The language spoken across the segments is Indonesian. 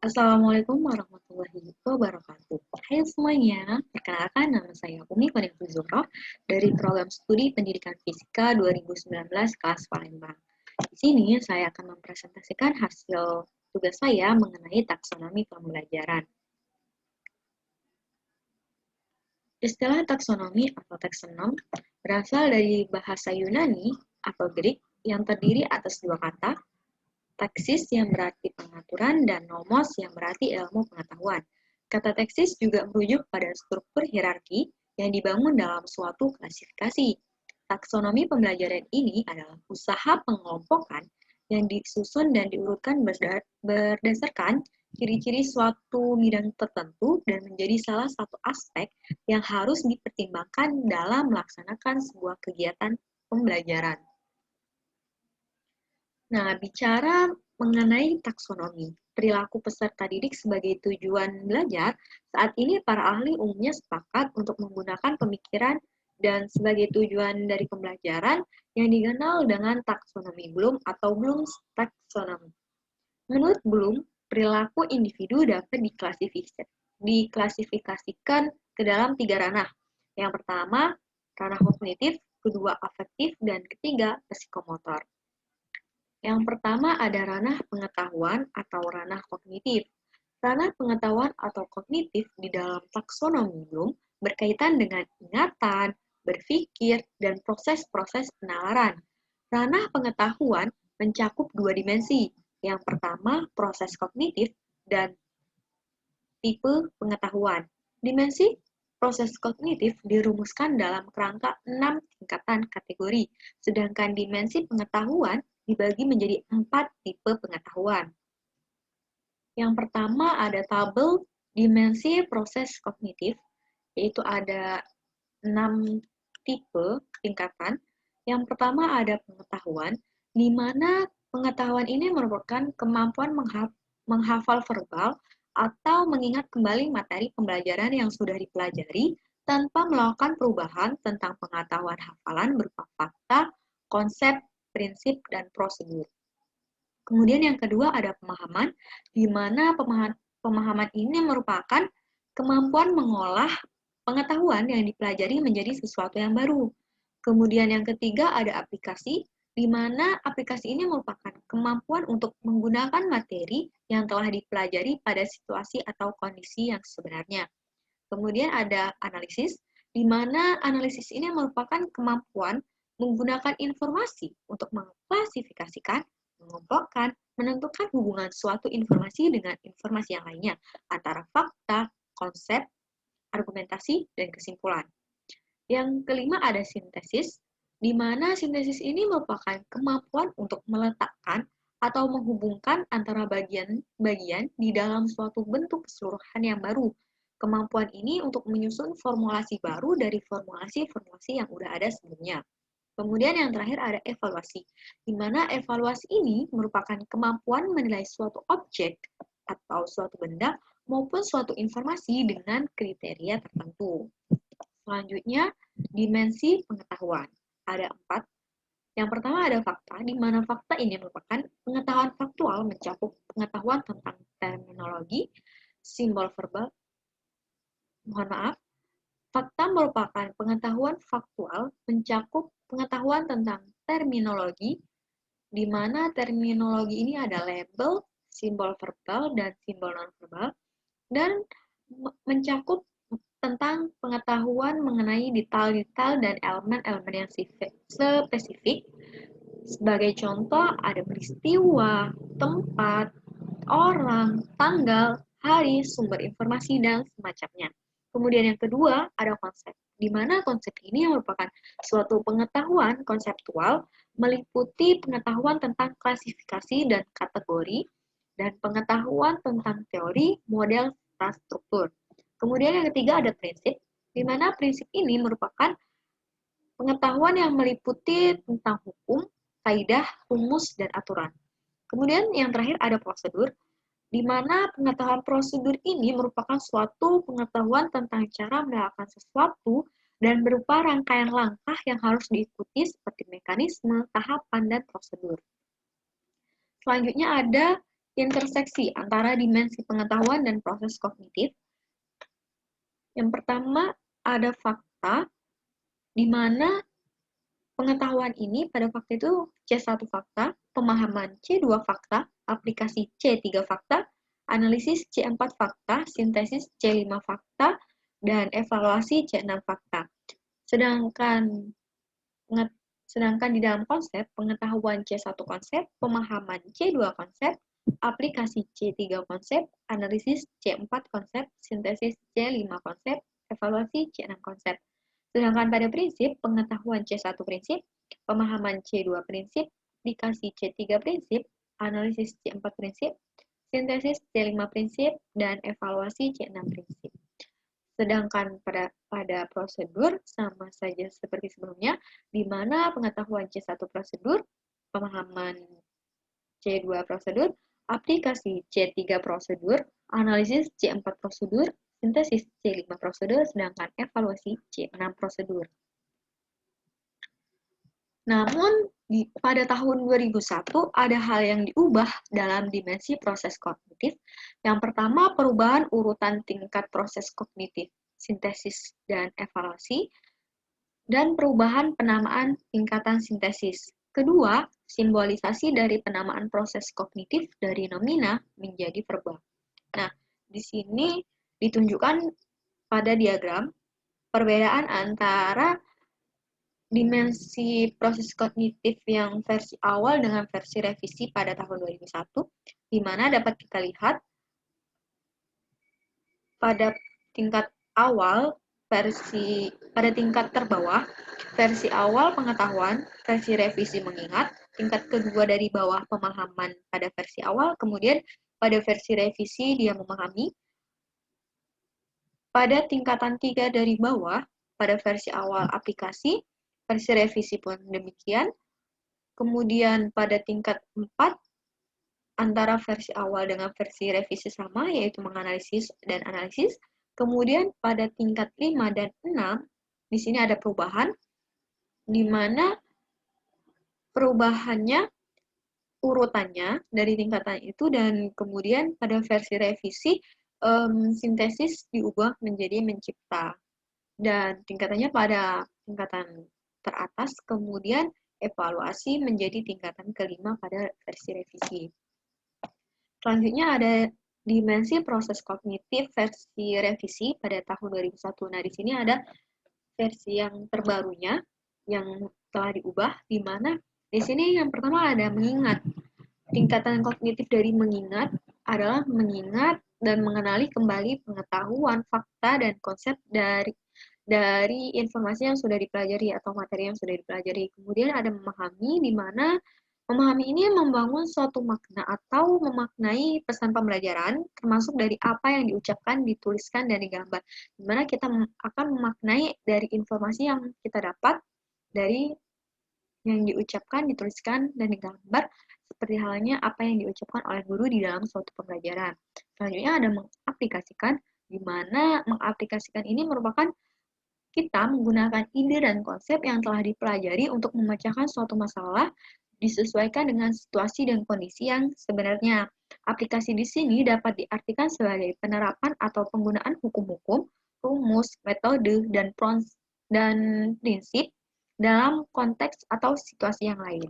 Assalamualaikum warahmatullahi wabarakatuh. Hai semuanya, perkenalkan nama saya Umi Koniful Zuhroh dari Program Studi Pendidikan Fisika 2019 kelas Palembang. Di sini saya akan mempresentasikan hasil tugas saya mengenai taksonomi pembelajaran. Istilah taksonomi atau taksonom berasal dari bahasa Yunani atau Greek yang terdiri atas dua kata, taksis yang berarti pengaturan dan nomos yang berarti ilmu pengetahuan. Kata taksis juga merujuk pada struktur hierarki yang dibangun dalam suatu klasifikasi. Taksonomi pembelajaran ini adalah usaha pengelompokan yang disusun dan diurutkan berdasarkan ciri-ciri suatu bidang tertentu dan menjadi salah satu aspek yang harus dipertimbangkan dalam melaksanakan sebuah kegiatan pembelajaran. Nah, bicara mengenai taksonomi, perilaku peserta didik sebagai tujuan belajar, saat ini para ahli umumnya sepakat untuk menggunakan pemikiran dan sebagai tujuan dari pembelajaran yang dikenal dengan taksonomi Bloom atau Bloom's taxonomy. Menurut Bloom, perilaku individu dapat diklasifikasikan ke dalam tiga ranah. Yang pertama, ranah kognitif, kedua afektif, dan ketiga psikomotor. Yang pertama ada ranah pengetahuan atau ranah kognitif. Ranah pengetahuan atau kognitif di dalam taksonomi Bloom berkaitan dengan ingatan, berpikir, dan proses-proses penalaran. Ranah pengetahuan mencakup dua dimensi. Yang pertama, proses kognitif dan tipe pengetahuan. Dimensi proses kognitif dirumuskan dalam kerangka 6 tingkatan kategori, sedangkan dimensi pengetahuan dibagi menjadi 4 tipe pengetahuan. Yang pertama ada tabel dimensi proses kognitif, yaitu ada 6 tipe tingkatan. Yang pertama ada pengetahuan, di mana pengetahuan ini merupakan kemampuan menghafal verbal atau mengingat kembali materi pembelajaran yang sudah dipelajari tanpa melakukan perubahan tentang pengetahuan hafalan berupa fakta, konsep, prinsip, dan prosedur. Kemudian yang kedua ada pemahaman, di mana pemahaman ini merupakan kemampuan mengolah pengetahuan yang dipelajari menjadi sesuatu yang baru. Kemudian yang ketiga ada aplikasi, di mana aplikasi ini merupakan kemampuan untuk menggunakan materi yang telah dipelajari pada situasi atau kondisi yang sebenarnya. Kemudian ada analisis, di mana analisis ini merupakan kemampuan menggunakan informasi untuk mengklasifikasikan, mengelompokkan, menentukan hubungan suatu informasi dengan informasi yang lainnya, antara fakta, konsep, argumentasi, dan kesimpulan. Yang kelima ada sintesis, di mana sintesis ini merupakan kemampuan untuk meletakkan atau menghubungkan antara bagian-bagian di dalam suatu bentuk keseluruhan yang baru. Kemampuan ini untuk menyusun formulasi baru dari formulasi-formulasi yang udah ada sebelumnya. Kemudian yang terakhir ada evaluasi, di mana evaluasi ini merupakan kemampuan menilai suatu objek atau suatu benda maupun suatu informasi dengan kriteria tertentu. Selanjutnya, dimensi pengetahuan. Ada 4. Yang pertama ada fakta, di mana fakta ini merupakan pengetahuan faktual mencakup pengetahuan tentang terminologi, simbol verbal. Mohon maaf, fakta merupakan pengetahuan faktual mencakup pengetahuan tentang terminologi, di mana terminologi ini ada label, simbol verbal, dan simbol nonverbal, dan mencakup tentang pengetahuan mengenai detail-detail dan elemen-elemen yang spesifik. Sebagai contoh, ada peristiwa, tempat, orang, tanggal, hari, sumber informasi, dan semacamnya. Kemudian yang kedua, ada konsep, di mana konsep ini merupakan suatu pengetahuan konseptual meliputi pengetahuan tentang klasifikasi dan kategori, dan pengetahuan tentang teori, model, serta struktur. Kemudian yang ketiga ada prinsip, di mana prinsip ini merupakan pengetahuan yang meliputi tentang hukum, kaidah, rumus, dan aturan. Kemudian yang terakhir ada prosedur, di mana pengetahuan prosedur ini merupakan suatu pengetahuan tentang cara melakukan sesuatu dan berupa rangkaian langkah yang harus diikuti seperti mekanisme, tahapan, dan prosedur. Selanjutnya ada interseksi antara dimensi pengetahuan dan proses kognitif. Yang pertama, ada fakta, di mana pengetahuan ini pada fakta itu C1 fakta, pemahaman C2 fakta, aplikasi C3 fakta, analisis C4 fakta, sintesis C5 fakta, dan evaluasi C6 fakta. Sedangkan di dalam konsep, pengetahuan C1 konsep, pemahaman C2 konsep, aplikasi C3 konsep, analisis C4 konsep, sintesis C5 konsep, evaluasi C6 konsep. Sedangkan pada prinsip, pengetahuan C1 prinsip, pemahaman C2 prinsip, aplikasi C3 prinsip, analisis C4 prinsip, sintesis C5 prinsip, dan evaluasi C6 prinsip. Sedangkan pada prosedur sama saja seperti sebelumnya, di mana pengetahuan C1 prosedur, pemahaman C2 prosedur, aplikasi C3 prosedur, analisis C4 prosedur, sintesis C5 prosedur, sedangkan evaluasi C6 prosedur. Namun, pada tahun 2001 ada hal yang diubah dalam dimensi proses kognitif. Yang pertama, perubahan urutan tingkat proses kognitif, sintesis dan evaluasi, dan perubahan penamaan tingkatan sintesis. Kedua, simbolisasi dari penamaan proses kognitif dari nomina menjadi verba. Nah, di sini ditunjukkan pada diagram perbedaan antara dimensi proses kognitif yang versi awal dengan versi revisi pada tahun 2001, di mana dapat kita lihat pada tingkat awal pada tingkat terbawah, versi awal pengetahuan, versi revisi mengingat, tingkat kedua dari bawah pemahaman pada versi awal, kemudian pada versi revisi dia memahami, pada tingkatan 3 dari bawah, pada versi awal aplikasi, versi revisi pun demikian. Kemudian pada tingkat 4, antara versi awal dengan versi revisi sama, yaitu menganalisis dan analisis. Kemudian pada tingkat 5 dan 6, di sini ada perubahan, di mana perubahannya urutannya dari tingkatan itu, dan kemudian pada versi revisi, sintesis diubah menjadi mencipta. Dan tingkatannya pada tingkatan teratas, kemudian evaluasi menjadi tingkatan kelima pada versi revisi. Selanjutnya ada dimensi proses kognitif versi revisi pada tahun 2001. Nah, di sini ada versi yang terbarunya yang telah diubah, di mana di sini yang pertama ada mengingat. Tingkatan kognitif dari mengingat adalah mengingat dan mengenali kembali pengetahuan, fakta, dan konsep dari informasi yang sudah dipelajari atau materi yang sudah dipelajari. Kemudian ada memahami, di mana memahami ini membangun suatu makna atau memaknai pesan pembelajaran, termasuk dari apa yang diucapkan, dituliskan, dan digambar. Di mana kita akan memaknai dari informasi yang kita dapat dari yang diucapkan, dituliskan, dan digambar, seperti halnya apa yang diucapkan oleh guru di dalam suatu pembelajaran. Selanjutnya ada mengaplikasikan, di mana mengaplikasikan ini merupakan kita menggunakan ide dan konsep yang telah dipelajari untuk memecahkan suatu masalah disesuaikan dengan situasi dan kondisi yang sebenarnya. Aplikasi di sini dapat diartikan sebagai penerapan atau penggunaan hukum-hukum, rumus, metode, dan prinsip dalam konteks atau situasi yang lain.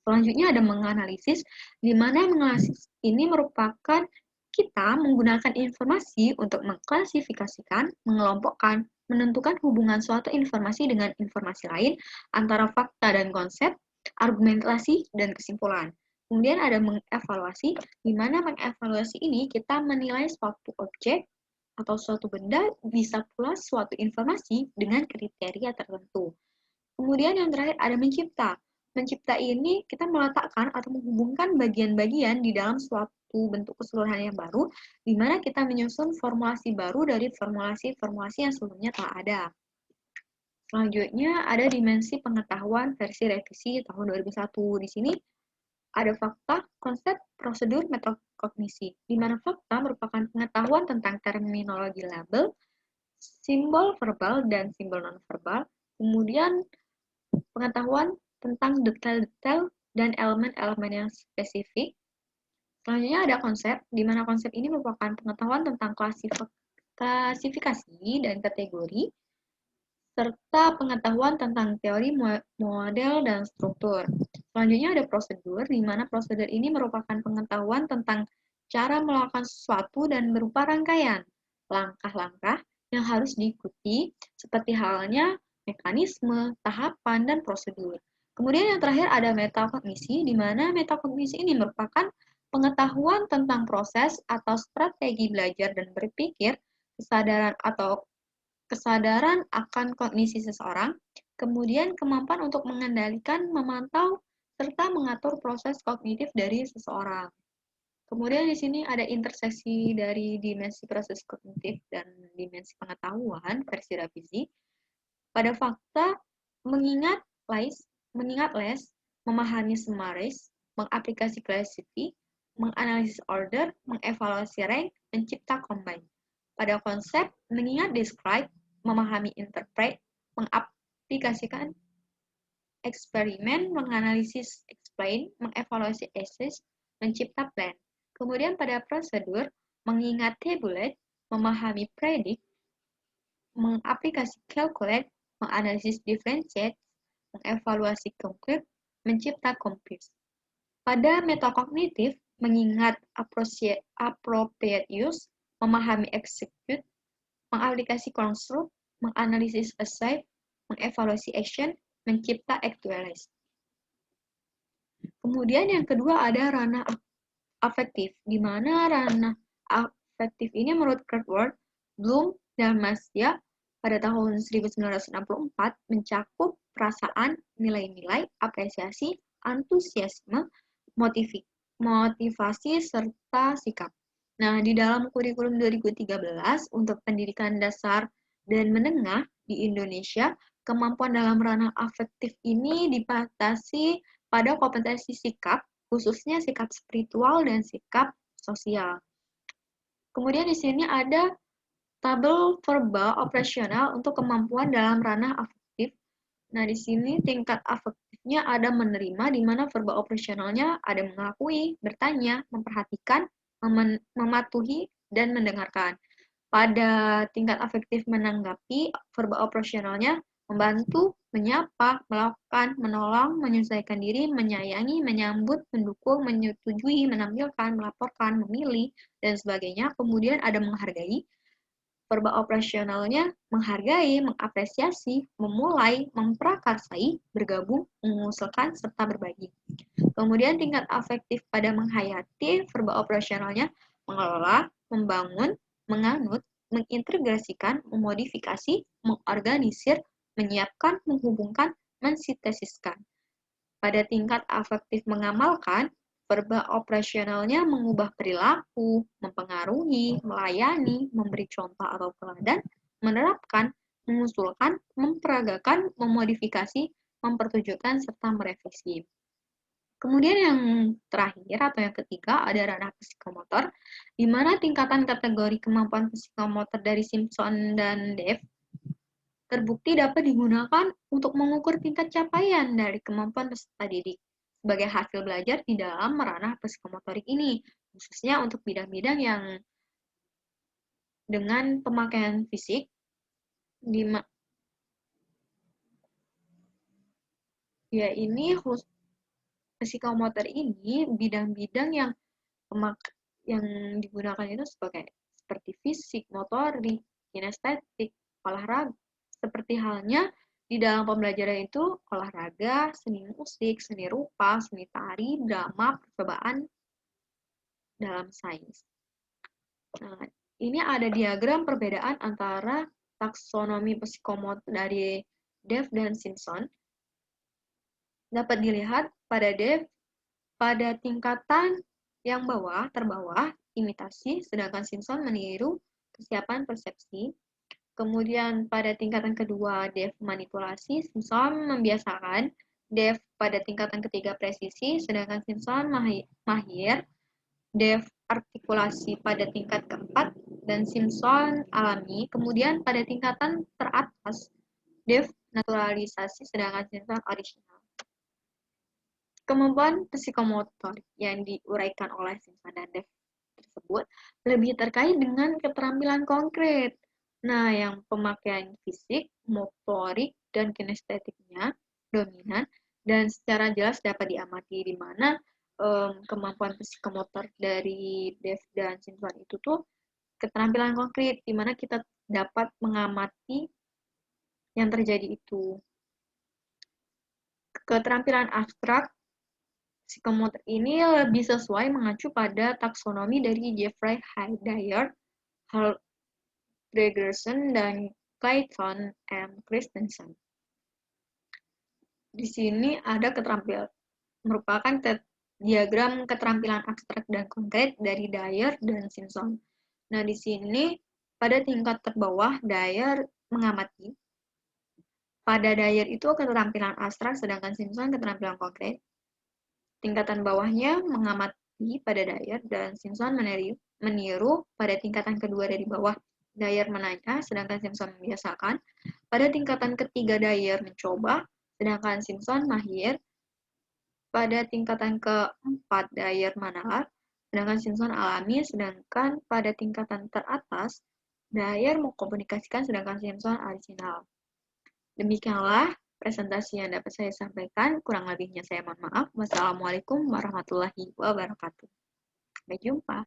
Selanjutnya ada menganalisis, di mana menganalisis ini merupakan kita menggunakan informasi untuk mengklasifikasikan, mengelompokkan, menentukan hubungan suatu informasi dengan informasi lain, antara fakta dan konsep, argumentasi, dan kesimpulan. Kemudian ada mengevaluasi, di mana mengevaluasi ini kita menilai suatu objek atau suatu benda, bisa pula suatu informasi dengan kriteria tertentu. Kemudian yang terakhir ada mencipta. Mencipta ini kita meletakkan atau menghubungkan bagian-bagian di dalam suatu bentuk keseluruhan yang baru, di mana kita menyusun formulasi baru dari formulasi-formulasi yang sebelumnya telah ada. Selanjutnya ada dimensi pengetahuan versi revisi tahun 2001. Di sini ada fakta, konsep, prosedur, metakognisi, di mana fakta merupakan pengetahuan tentang terminologi label, simbol verbal, dan simbol nonverbal. Kemudian pengetahuan tentang detail-detail dan elemen-elemen yang spesifik. Selanjutnya ada konsep, di mana konsep ini merupakan pengetahuan tentang klasifikasi dan kategori, serta pengetahuan tentang teori, model, dan struktur. Selanjutnya ada prosedur, di mana prosedur ini merupakan pengetahuan tentang cara melakukan sesuatu dan berupa rangkaian langkah-langkah yang harus diikuti, seperti halnya mekanisme, tahapan, dan prosedur. Kemudian yang terakhir ada metakognisi, di mana metakognisi ini merupakan pengetahuan tentang proses atau strategi belajar dan berpikir, kesadaran akan kognisi seseorang, kemudian kemampuan untuk mengendalikan, memantau, serta mengatur proses kognitif dari seseorang. Kemudian di sini ada interseksi dari dimensi proses kognitif dan dimensi pengetahuan versi revisi. Pada fakta, mengingat les, memahami summaries, mengaplikasi classify, menganalisis order, mengevaluasi rank, mencipta combine. Pada konsep, mengingat describe, memahami interpret, mengaplikasikan eksperimen, menganalisis explain, mengevaluasi assess, mencipta plan. Kemudian pada prosedur, mengingat tabulate, memahami predict, mengaplikasi calculate, menganalisis differentiate, mengevaluasi conclude, mencipta compute. Pada metakognitif, mengingat appropriate use, memahami execute, mengaplikasi construct, menganalisis assign, mengevaluasi action, mencipta actualize. Kemudian yang kedua ada ranah afektif, di mana ranah afektif ini menurut Kurt Bloom dan Masya pada tahun 1964 mencakup perasaan, nilai-nilai, apresiasi, antusiasme, motivasi, serta sikap. Nah, di dalam kurikulum 2013 untuk pendidikan dasar dan menengah di Indonesia, kemampuan dalam ranah afektif ini dibatasi pada kompetensi sikap, khususnya sikap spiritual dan sikap sosial. Kemudian di sini ada tabel verbal operasional untuk kemampuan dalam ranah afektif. Nah, di sini tingkat afektifnya ada menerima, di mana verbal operasionalnya ada mengakui, bertanya, memperhatikan, mematuhi, dan mendengarkan. Pada tingkat afektif menanggapi, verbal operasionalnya membantu, menyapa, melakukan, menolong, menyesuaikan diri, menyayangi, menyambut, mendukung, menyetujui, menampilkan, melaporkan, memilih, dan sebagainya. Kemudian ada menghargai. Verbal operasionalnya menghargai, mengapresiasi, memulai, memprakarsai, bergabung, mengusulkan, serta berbagi. Kemudian tingkat afektif pada menghayati, verbal operasionalnya mengelola, membangun, menganut, mengintegrasikan, memodifikasi, mengorganisir, menyiapkan, menghubungkan, mensintesiskan. Pada tingkat afektif mengamalkan, verbal operasionalnya mengubah perilaku, mempengaruhi, melayani, memberi contoh atau teladan, menerapkan, mengusulkan, memperagakan, memodifikasi, mempertunjukkan, serta merevisi. Kemudian yang terakhir atau yang ketiga ada ranah psikomotor, di mana tingkatan kategori kemampuan psikomotor dari Simpson dan Dev terbukti dapat digunakan untuk mengukur tingkat capaian dari kemampuan peserta didik sebagai hasil belajar di dalam ranah psikomotorik ini, khususnya untuk bidang-bidang yang dengan pemakaian fisik, psikomotor ini bidang-bidang yang digunakan itu seperti fisik, motorik, kinestetik, olahraga. Seperti halnya di dalam pembelajaran itu olahraga, seni musik, seni rupa, seni tari, drama, percobaan dalam sains. Nah, ini ada diagram perbedaan antara taksonomi psikomotor dari Dev dan Simpson. Dapat dilihat pada Dev, pada tingkatan yang terbawah, imitasi, sedangkan Simpson meniru, kesiapan persepsi. Kemudian pada tingkatan kedua, Dev manipulasi, Simpson membiasakan. Dev pada tingkatan ketiga presisi, sedangkan Simpson mahir. Dev artikulasi pada tingkat keempat, dan Simpson alami. Kemudian pada tingkatan teratas, Dev naturalisasi, sedangkan Simpson original. Kemampuan psikomotor yang diuraikan oleh Simpson dan Dev tersebut lebih terkait dengan keterampilan konkret. Nah, yang pemakaian fisik, motorik, dan kinestetiknya dominan dan secara jelas dapat diamati di mana kemampuan psikomotor dari Dev dan Simpson itu tuh keterampilan konkret di mana kita dapat mengamati yang terjadi itu. Keterampilan abstrak psikomotor ini lebih sesuai mengacu pada taksonomi dari Jeffrey Dyer, Hal Gregerson, dan Clayton M. Christensen. Di sini ada merupakan diagram keterampilan abstrak dan konkret dari Dyer dan Simpson. Nah, di sini pada tingkat terbawah Dyer mengamati. Pada Dyer itu keterampilan abstrak, sedangkan Simpson keterampilan konkret. Tingkatan bawahnya mengamati pada Dyer dan Simpson meniru pada tingkatan kedua dari bawah. Dyer menanya, sedangkan Simpson membiasakan. Pada tingkatan ketiga Dyer mencoba, sedangkan Simpson mahir. Pada tingkatan keempat Dyer manalar, sedangkan Simpson alami. Sedangkan pada tingkatan teratas Dyer mengkomunikasikan, sedangkan Simpson original. Demikianlah presentasi yang dapat saya sampaikan. Kurang lebihnya saya mohon maaf. Wassalamualaikum warahmatullahi wabarakatuh. Sampai jumpa.